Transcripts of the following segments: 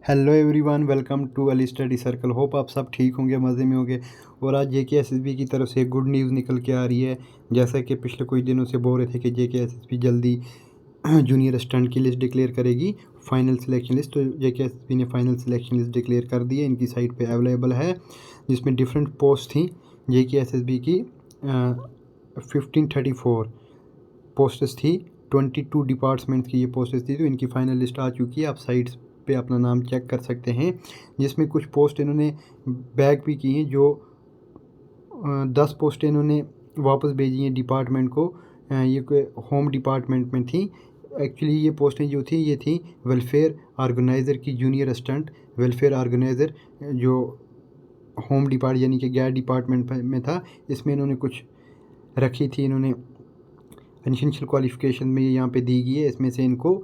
Hello everyone, welcome to Ali study circle. Hope आप सब ठीक होंगे, मज़े में होंगे। और आज जेके एसएसबी की तरफ से गुड न्यूज़ निकल के आ रही है। जैसा कि पिछले कुछ दिनों से बोल रहे थे कि जेके एसएसबी जल्दी जूनियर असिस्टेंट की लिस्ट डिक्लेयर करेगी, फाइनल सिलेक्शन लिस्ट। तो जेके एसएसबी ने फाइनल सिलेक्शन लिस्ट डिक्लेयर कर दी है, इनकी साइट पे अवेलेबल है, जिसमें डिफरेंट पोस्ट थी जेके एसएसबी की। 1534 पोस्ट्स थी, 22 डिपार्टमेंट की ये पोस्ट्स थी। तो इनकी फाइनल लिस्ट आ चुकी है, आप साइट्स पे अपना नाम चेक कर सकते हैं। जिसमें कुछ पोस्ट इन्होंने बैक भी की हैं, जो 10 पोस्ट इन्होंने वापस भेजी हैं डिपार्टमेंट को। ये कोई होम डिपार्टमेंट में थी। एक्चुअली ये पोस्टें जो थी ये थी वेलफेयर ऑर्गेनाइज़र की, जूनियर असिस्टेंट वेलफेयर ऑर्गेनाइज़र, जो होम डिपार्ट यानी कि गैर डिपार्टमेंट में था। इसमें इन्होंने कुछ रखी थी, इन्होंने एसेंशियल क्वालिफ़िकेशन में यहाँ पे दी गई है। इसमें से इनको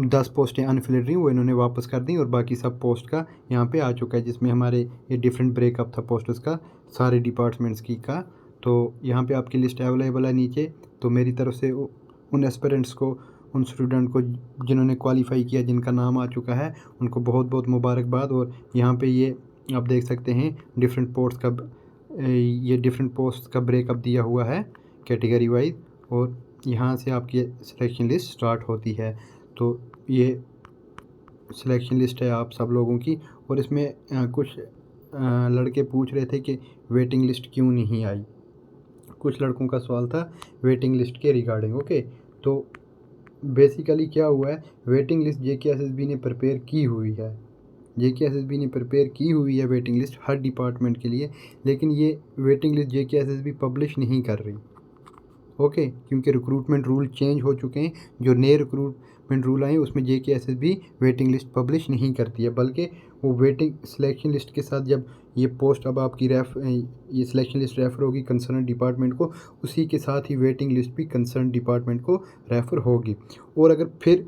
10 पोस्टें अनफिल्ड रही, वो इन्होंने वापस कर दी और बाकी सब पोस्ट का यहाँ पे आ चुका है, जिसमें हमारे ये डिफरेंट ब्रेकअप था पोस्ट्स का सारे डिपार्टमेंट्स की का। तो यहाँ पे आपकी लिस्ट अवेलेबल है नीचे। तो मेरी तरफ से उन एस्पिरेंट्स को, उन स्टूडेंट को जिन्होंने क्वालिफाई किया, जिनका नाम आ चुका है, उनको बहुत बहुत मुबारकबाद। और यहाँ पे ये आप देख सकते हैं डिफरेंट पोस्ट का ब्रेकअप दिया हुआ है कैटेगरी वाइज, और यहाँ से आपकी सिलेक्शन लिस्ट स्टार्ट होती है। तो ये सिलेक्शन लिस्ट है आप सब लोगों की। और इसमें कुछ लड़के पूछ रहे थे कि वेटिंग लिस्ट क्यों नहीं आई। कुछ लड़कों का सवाल था वेटिंग लिस्ट के रिगार्डिंग। ओके, तो बेसिकली क्या हुआ है, वेटिंग लिस्ट जेके एसएसबी ने प्रिपेयर की हुई है। जेके एसएसबी ने प्रिपेयर की हुई है वेटिंग लिस्ट हर डिपार्टमेंट के लिए, लेकिन ये वेटिंग लिस्ट जेके एसएसबी पब्लिश नहीं कर रही। ओके, क्योंकि रिक्रूटमेंट रूल चेंज हो चुके हैं। जो नए रिक्रूटमेंट रूल आए हैं उसमें जेके एसएसबी वेटिंग लिस्ट पब्लिश नहीं करती है, बल्कि वो वेटिंग सिलेक्शन लिस्ट के साथ जब ये पोस्ट अब आपकी ये सिलेक्शन लिस्ट रेफ़र होगी कंसर्न डिपार्टमेंट को, उसी के साथ ही वेटिंग लिस्ट भी कंसर्न डिपार्टमेंट को रेफ़र होगी। और अगर फिर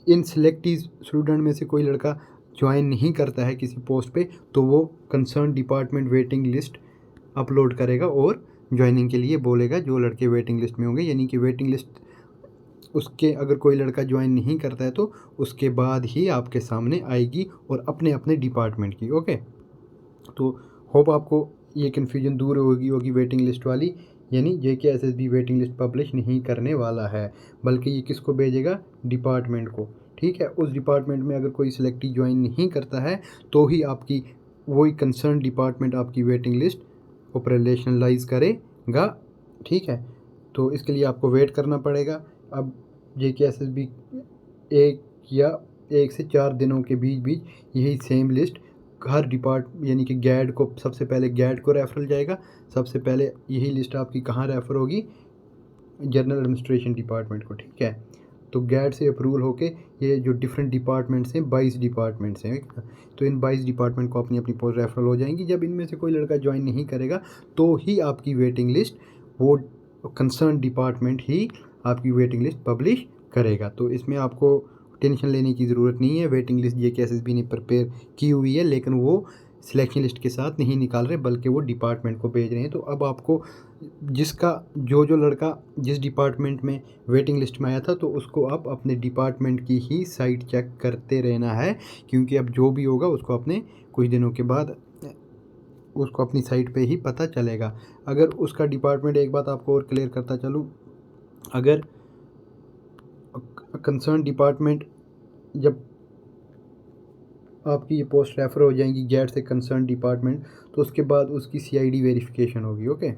इन सिलेक्टेड स्टूडेंट में से कोई लड़का ज्वाइन नहीं करता है किसी पोस्ट पे, तो वो concern department waiting list upload करेगा और ज्वाइनिंग के लिए बोलेगा जो लड़के वेटिंग लिस्ट में होंगे। यानी कि वेटिंग लिस्ट उसके अगर कोई लड़का ज्वाइन नहीं करता है तो उसके बाद ही आपके सामने आएगी, और अपने अपने डिपार्टमेंट की। ओके, तो होप आपको ये कन्फ्यूजन दूर होगी वेटिंग लिस्ट वाली। यानी जेके एसएसबी वेटिंग लिस्ट पब्लिश नहीं करने वाला है, बल्कि ये किसको भेजेगा, डिपार्टमेंट को। ठीक है, उस डिपार्टमेंट में अगर कोई सिलेक्टी ज्वाइन नहीं करता है तो ही आपकी वही कंसर्न डिपार्टमेंट आपकी वेटिंग लिस्ट ऑपरेशनलाइज करेगा। ठीक है, तो इसके लिए आपको वेट करना पड़ेगा। अब जेके एसएसबी एक से 4 दिनों के बीच यही सेम लिस्ट हर यानी कि गैड को, सबसे पहले गैड को रेफरल जाएगा। सबसे पहले यही लिस्ट आपकी कहाँ रेफ़र होगी, जनरल एडमिनिस्ट्रेशन डिपार्टमेंट को। ठीक है, तो गैड से अप्रूवल होके ये जो डिफरेंट डिपार्टमेंट्स हैं, 22 डिपार्टमेंट्स हैं, तो इन 22 डिपार्टमेंट को अपनी अपनी पोस्ट रेफरल हो जाएंगी। जब इनमें से कोई लड़का ज्वाइन नहीं करेगा तो ही आपकी वेटिंग लिस्ट, वो कंसर्न डिपार्टमेंट ही आपकी वेटिंग लिस्ट पब्लिश करेगा। तो इसमें आपको टेंशन लेने की ज़रूरत नहीं है। वेटिंग लिस्ट जेके एसएसबी ने प्रिपेयर की हुई है, लेकिन वो सिलेक्शन लिस्ट के साथ नहीं निकाल रहे, बल्कि वो डिपार्टमेंट को भेज रहे हैं। तो अब आपको जिसका जो लड़का जिस डिपार्टमेंट में वेटिंग लिस्ट में आया था, तो उसको आप अपने डिपार्टमेंट की ही साइट चेक करते रहना है, क्योंकि अब जो भी होगा उसको अपने कुछ दिनों के बाद उसको अपनी साइट पे ही पता चलेगा। अगर उसका डिपार्टमेंट, एक बात आपको और क्लियर करता चलूँ, अगर कंसर्न डिपार्टमेंट जब आपकी ये पोस्ट रेफ़र हो जाएंगी गैट से कंसर्न डिपार्टमेंट, तो उसके बाद उसकी सीआईडी वेरिफिकेशन होगी। ओके,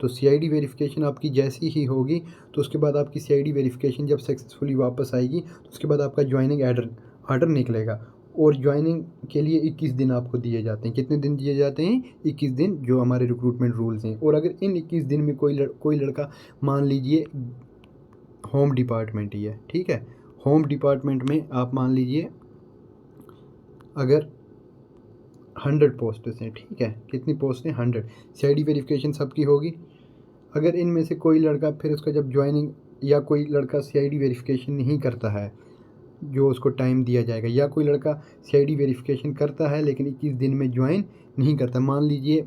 तो सीआईडी वेरिफिकेशन आपकी जैसी ही होगी, तो उसके बाद आपकी सीआईडी वेरिफिकेशन जब सक्सेसफुली वापस आएगी, तो उसके बाद आपका ज्वाइनिंग आर्डर निकलेगा। और ज्वाइनिंग के लिए 21 दिन आपको दिए जाते हैं। कितने दिन दिए जाते हैं, 21 दिन, जो हमारे रिक्रूटमेंट रूल्स हैं। और अगर इन 21 दिन में कोई लड़का, मान लीजिए होम डिपार्टमेंट ही है, ठीक है, होम डिपार्टमेंट में आप मान लीजिए अगर 100 पोस्ट्स हैं, ठीक है, कितनी पोस्ट हैं, 100, सीआईडी वेरिफिकेशन सबकी होगी। अगर इनमें से कोई लड़का फिर उसका जब ज्वाइनिंग, या कोई लड़का सीआईडी वेरिफिकेशन नहीं करता है जो उसको टाइम दिया जाएगा, या कोई लड़का सीआईडी वेरिफिकेशन करता है लेकिन 21 दिन में ज्वाइन नहीं करता, मान लीजिए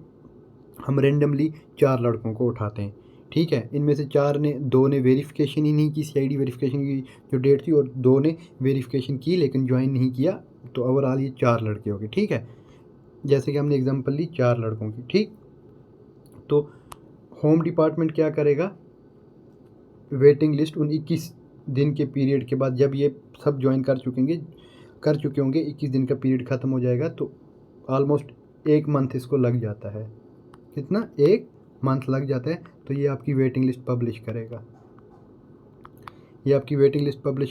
हम रेंडमली 4 लड़कों को उठाते हैं, ठीक है, इनमें से 2 ने वेरिफिकेशन ही नहीं की, सीआईडी वेरिफिकेशन की जो डेट थी, और 2 ने वेरिफिकेशन की लेकिन ज्वाइन नहीं किया तो ओवरऑल ये 4 लड़के हो गए, ठीक है। जैसे कि हमने एग्जांपल ली 4 लड़कों की, ठीक। तो होम डिपार्टमेंट क्या करेगा, वेटिंग लिस्ट उन 21 दिन के पीरियड के बाद, जब ये सब ज्वाइन कर चुके होंगे, 21 दिन का पीरियड ख़त्म हो जाएगा, तो ऑलमोस्ट 1 मंथ इसको लग जाता है। कितना? 1 मंथ लग जाता है। तो ये आपकी वेटिंग लिस्ट पब्लिश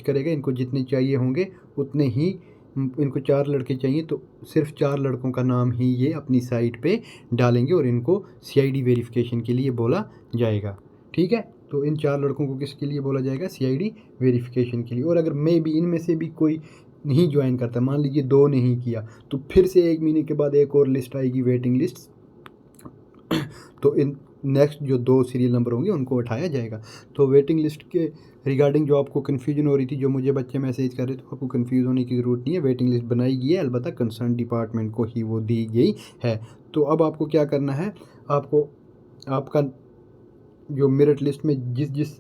करेगा, इनको जितने चाहिए होंगे उतने ही, इनको 4 लड़के चाहिए तो सिर्फ 4 लड़कों का नाम ही ये अपनी साइट पे डालेंगे और इनको CID वेरिफिकेशन के लिए बोला जाएगा, ठीक है। तो इन 4 लड़कों को किसके लिए बोला जाएगा? CID वेरिफिकेशन के लिए। और अगर मे भी इनमें से भी कोई नहीं ज्वाइन करता, मान लीजिए 2 ने ही किया, तो फिर से 1 महीने के बाद एक और लिस्ट आएगी, वेटिंग लिस्ट। तो इन नेक्स्ट जो 2 सीरियल नंबर होंगे उनको उठाया जाएगा। तो वेटिंग लिस्ट के रिगार्डिंग जो आपको कन्फ्यूजन हो रही थी, जो मुझे बच्चे मैसेज कर रहे थे, तो आपको कन्फ्यूज़ होने की ज़रूरत नहीं है। वेटिंग लिस्ट बनाई गई है, अलबत्ता कंसर्न डिपार्टमेंट को ही वो दी गई है। तो अब आपको क्या करना है, आपको आपका जो मेरिट लिस्ट में जिस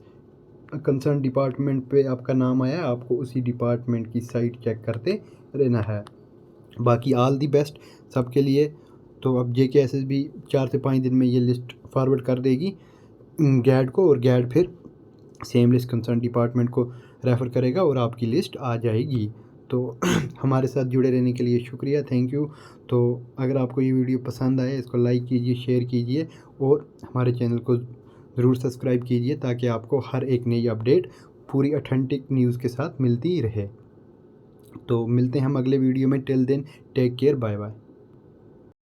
कंसर्न डिपार्टमेंट पे आपका नाम आया है, आपको उसी डिपार्टमेंट की साइट चेक करते रहना है। बाकी ऑल दी बेस्ट सबके लिए। तो अब JKSSB 4 से 5 दिन में ये लिस्ट फॉरवर्ड कर देगी गैड को, और गैड फिर सेम लिस्ट कंसर्न डिपार्टमेंट को रेफ़र करेगा और आपकी लिस्ट आ जाएगी। तो हमारे साथ जुड़े रहने के लिए शुक्रिया, थैंक यू। तो अगर आपको ये वीडियो पसंद आए, इसको लाइक कीजिए, शेयर कीजिए और हमारे चैनल को ज़रूर सब्सक्राइब कीजिए, ताकि आपको हर एक नई अपडेट पूरी ऑथेंटिक न्यूज़ के साथ मिलती रहे। तो मिलते हैं हम अगले वीडियो में। Till then take care, bye bye.